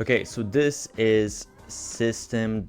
Okay, so this is system.io,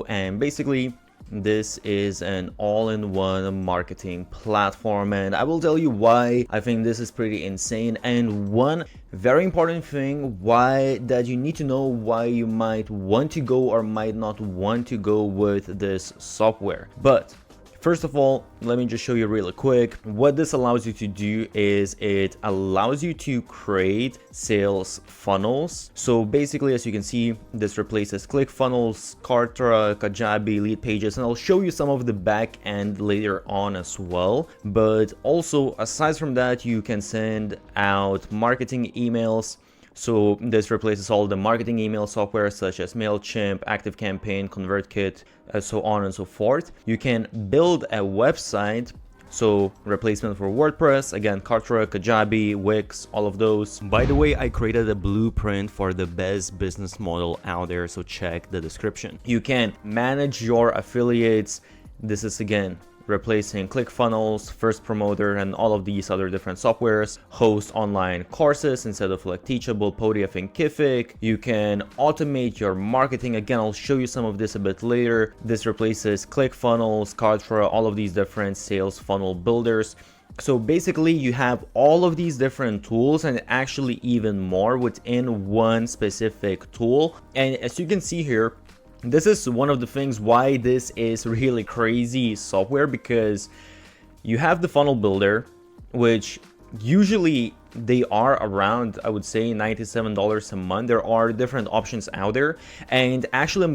and basically this is an all-in-one marketing platform, and I will tell you why I think this is pretty insane. And one very important thing why that you need to know why you might want to go or might not want to go with this software. But first of all, let me just show you really quick. What this allows you to do is it allows you to create sales funnels. So basically, as you can see, this replaces Clickfunnels, Kartra, Kajabi, lead pages, and I'll show you some of the back end later on as well. But also, aside from that, you can send out marketing emails. So this replaces all the marketing email software such as MailChimp, ActiveCampaign, ConvertKit, so on and so forth. You can build a website, so replacement for WordPress, again, Kartra, Kajabi, Wix, all of those. By the way, I created a blueprint for the best business model out there, so check the description. You can manage your affiliates. This is again replacing Clickfunnels, First Promoter, and all of these other different softwares. Host online courses instead of like Teachable, Podia, Thinkific. You can automate your marketing. Again, I'll show you some of this a bit later. This replaces Clickfunnels, Kartra, all of these different sales funnel builders. So basically you have all of these different tools and actually even more within one specific tool. And as you can see here, this is one of the things why this is really crazy software, because you have the funnel builder, which usually they are around, I would say, $97 a month. There are different options out there, and actually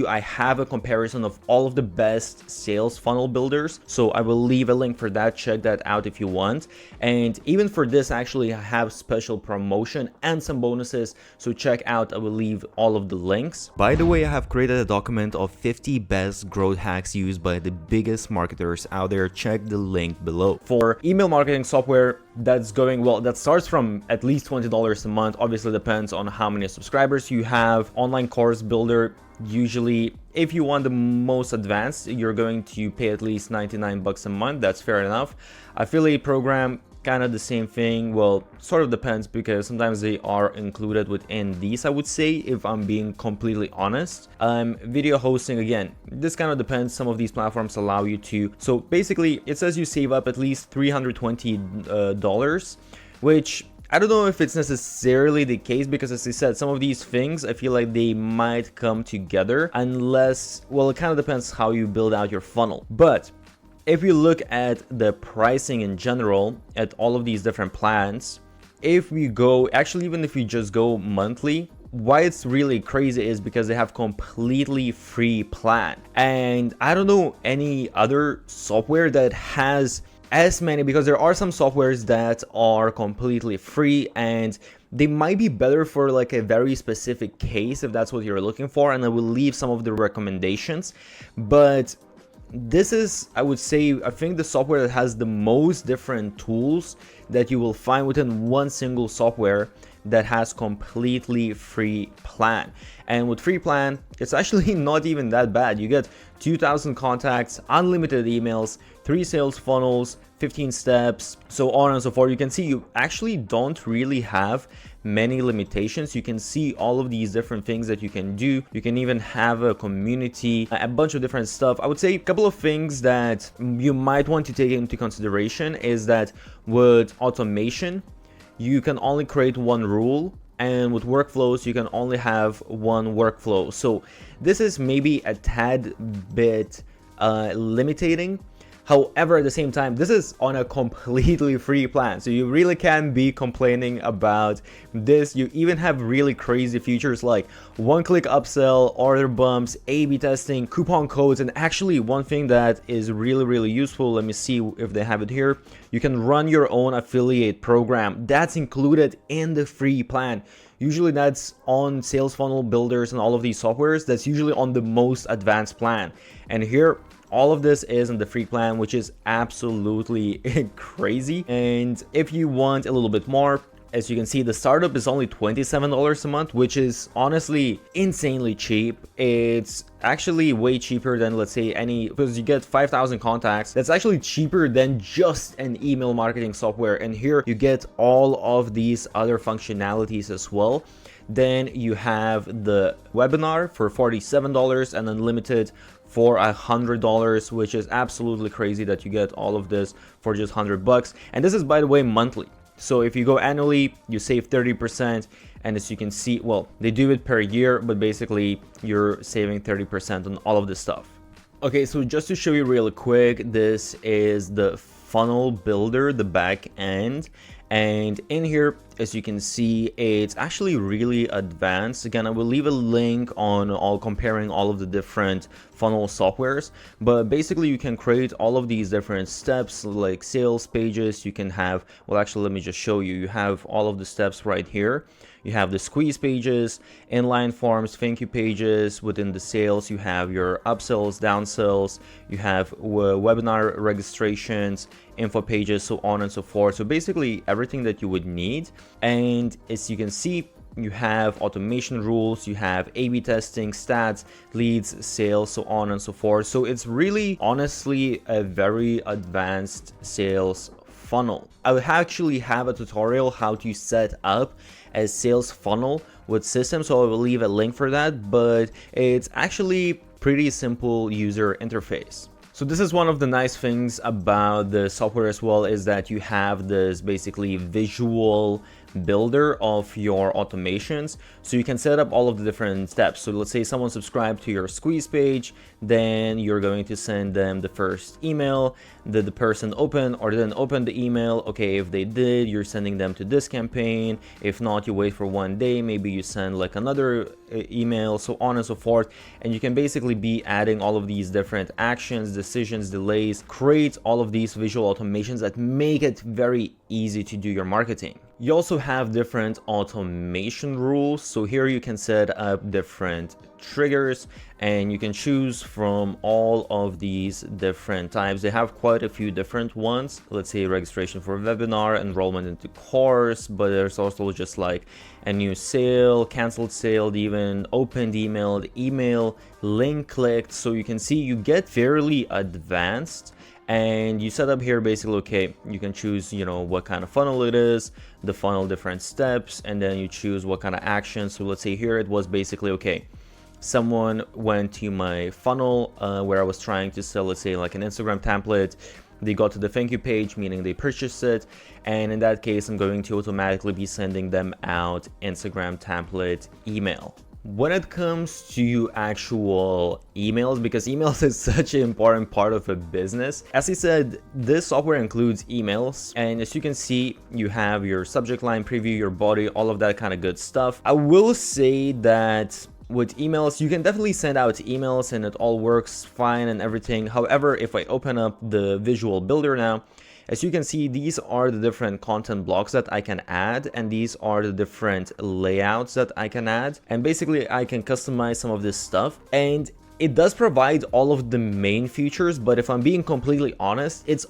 I have a comparison of all of the best sales funnel builders, so I will leave a link for that. Check that out if you want. And even for this, actually I have special promotion and some bonuses, so check out. I will leave all of the links. By the way, I have created a document of 50 best growth hacks used by the biggest marketers out there. Check the link below. For email marketing software, that's going well. That starts from at least $20 a month. Obviously depends on how many subscribers you have. Online course builder, usually if you want the most advanced, you're going to pay at least 99 bucks a month. That's fair enough. Affiliate program, kind of the same thing. Well, sort of depends, because sometimes they are included within these, I would say, if I'm being completely honest. Video hosting, again, this kind of depends. Some of these platforms allow you to. So basically it says you save up at least $320, which I don't know if it's necessarily the case, because as I said, some of these things I feel like they might come together unless, well, it kind of depends how you build out your funnel. But if you look at the pricing in general at all of these different plans, if we go, actually even if you just go monthly, why it's really crazy is because they have completely free plan. And I don't know any other software that has as many, because there are some softwares that are completely free and they might be better for like a very specific case if that's what you're looking for, and I will leave some of the recommendations. But this is, I would say, I think the software that has the most different tools that you will find within one single software that has completely free plan. And with free plan, it's actually not even that bad. You get 2,000 contacts, unlimited emails, 3 sales funnels, 15 steps, so on and so forth. You can see you actually don't really have many limitations. You can see all of these different things that you can do. You can even have a community, a bunch of different stuff. I would say a couple of things that you might want to take into consideration is that with automation, you can only create one rule, and with workflows you can only have one workflow. So this is maybe a tad bit limiting. However, at the same time, this is on a completely free plan, so you really can't be complaining about this. You even have really crazy features like one-click upsell, order bumps, A/B testing, coupon codes, and actually one thing that is really useful, let me see if they have it here, you can run your own affiliate program. That's included in the free plan. Usually that's on sales funnel builders and all of these softwares, that's usually on the most advanced plan. And here, all of this is in the free plan, which is absolutely crazy. And if you want a little bit more, as you can see, the startup is only $27 a month, which is honestly insanely cheap. It's actually way cheaper than, let's say, because you get 5,000 contacts. That's actually cheaper than just an email marketing software. And here you get all of these other functionalities as well Then you have the webinar for $47 and unlimited for $100, which is absolutely crazy that you get all of this for just $100. And this is, by the way, monthly. So if you go annually, you save 30%. And as you can see, well, they do it per year, but basically you're saving 30% on all of this stuff. Okay, so just to show you really quick, this is the funnel builder, the back end. And in here, as you can see, it's actually really advanced. Again, I will leave a link on all comparing all of the different funnel softwares, but basically you can create all of these different steps like sales pages. You can have, well, actually, let me just show you. You have all of the steps right here. You have the squeeze pages, inline forms, thank you pages. Within the sales, you have your upsells, downsells, you have webinar registrations, info pages, so on and so forth. So basically everything that you would need. And as you can see, you have automation rules, you have A/B testing, stats, leads, sales, so on and so forth. So it's really honestly a very advanced sales funnel. I would actually have a tutorial how to set up a sales funnel with systems, so I will leave a link for that, but it's actually pretty simple user interface. So this is one of the nice things about the software as well, is that you have this basically visual builder of your automations, so you can set up all of the different steps. So let's say someone subscribed to your squeeze page, then you're going to send them the first email. Did the person open or didn't open the email? Okay, if they did, you're sending them to this campaign. If not, you wait for 1 day, maybe you send like another email, so on and so forth. And you can basically be adding all of these different actions, decisions, delays, create all of these visual automations that make it very easy to do your marketing. You also have different automation rules. So here you can set up different triggers and you can choose from all of these different types. They have quite a few different ones. Let's say registration for a webinar, enrollment into course, but there's also just like a new sale, canceled sale, even opened email, link clicked. So you can see you get fairly advanced. And you set up here basically, okay, you can choose, you know, what kind of funnel it is, the funnel different steps, and then you choose what kind of action. So let's say here it was basically, okay, someone went to my funnel where I was trying to sell, let's say like an Instagram template. They got to the thank you page, meaning they purchased it. And in that case, I'm going to automatically be sending them out Instagram template email. When it comes to actual emails, because emails is such an important part of a business, as I said, this software includes emails, and as you can see, you have your subject line, preview, your body, all of that kind of good stuff. I will say that with emails, you can definitely send out emails and it all works fine and everything. However, if I open up the visual builder now, as you can see, these are the different content blocks that I can add, and these are the different layouts that I can add. And basically, I can customize some of this stuff. And it does provide all of the main features, but if I'm being completely honest, it's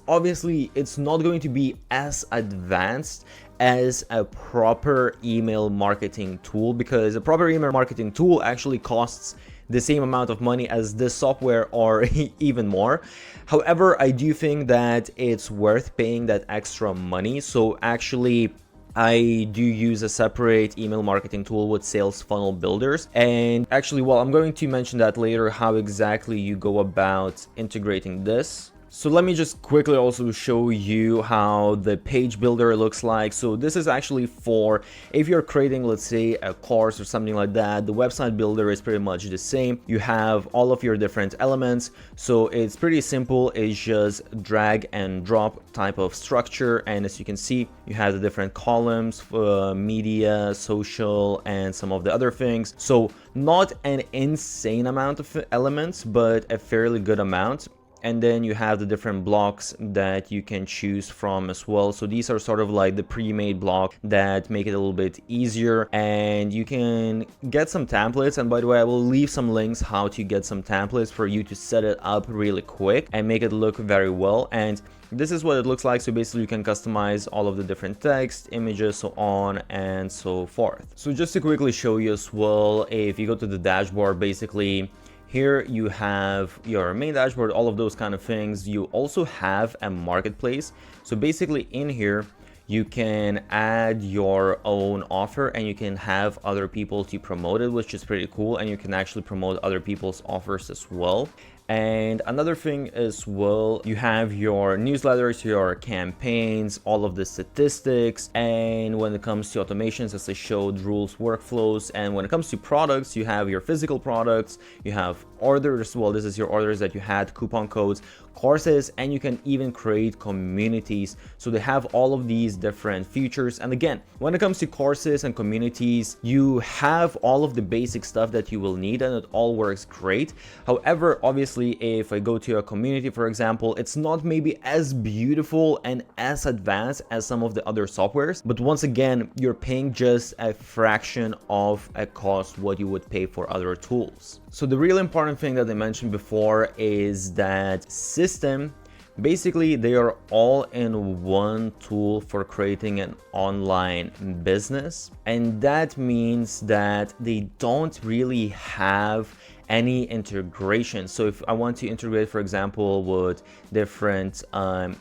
not going to be as advanced as a proper email marketing tool, because a proper email marketing tool actually costs the same amount of money as this software or even more. However, I do think that it's worth paying that extra money. So actually, I do use a separate email marketing tool with sales funnel builders. And actually, well, I'm going to mention that later, how exactly you go about integrating this. So let me just quickly also show you how the page builder looks like. So this is actually for if you're creating, let's say, a course or something like that. The website builder is pretty much the same. You have all of your different elements. So it's pretty simple. It's just drag and drop type of structure. And as you can see, you have the different columns for media, social, and some of the other things. So not an insane amount of elements, but a fairly good amount. And then you have the different blocks that you can choose from as well. So these are sort of like the pre-made block that make it a little bit easier, and you can get some templates. And by the way, I will leave some links how to get some templates for you to set it up really quick and make it look very well. And this is what it looks like. So basically you can customize all of the different text, images, so on and so forth. So just to quickly show you as well, if you go to the dashboard, basically here you have your main dashboard, all of those kind of things. You also have a marketplace. So basically in here, You can add your own offer and you can have other people to promote it, which is pretty cool. And you can actually promote other people's offers as well. And another thing as well, you have your newsletters, your campaigns, all of the statistics. And when it comes to automations, as I showed, rules, workflows. And when it comes to products, you have your physical products, you have orders. Well, this is your orders that you had, coupon codes, courses, and you can even create communities. So they have all of these different features. And again, when it comes to courses and communities, you have all of the basic stuff that you will need and it all works great. However, obviously, if I go to a community, for example, it's not maybe as beautiful and as advanced as some of the other softwares, but once again, you're paying just a fraction of a cost what you would pay for other tools. So the really important thing that I mentioned before is that system, basically they are all in one tool for creating an online business. And that means that they don't really have any integration. So if I want to integrate, for example, with different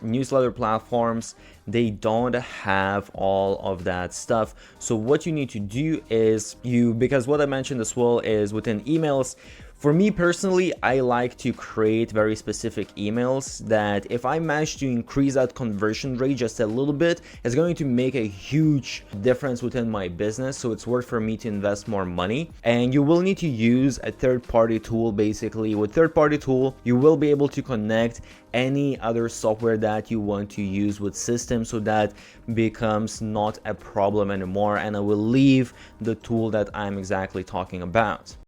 newsletter platforms, they don't have all of that stuff. So what you need to do is because what I mentioned as well is within emails, for me personally, I like to create very specific emails that if I manage to increase that conversion rate just a little bit, it's going to make a huge difference within my business. So it's worth for me to invest more money. And you will need to use a third-party tool. Basically, with third-party tool, you will be able to connect any other software that you want to use with systems, so that becomes not a problem anymore. And I will leave the tool that I'm exactly talking about.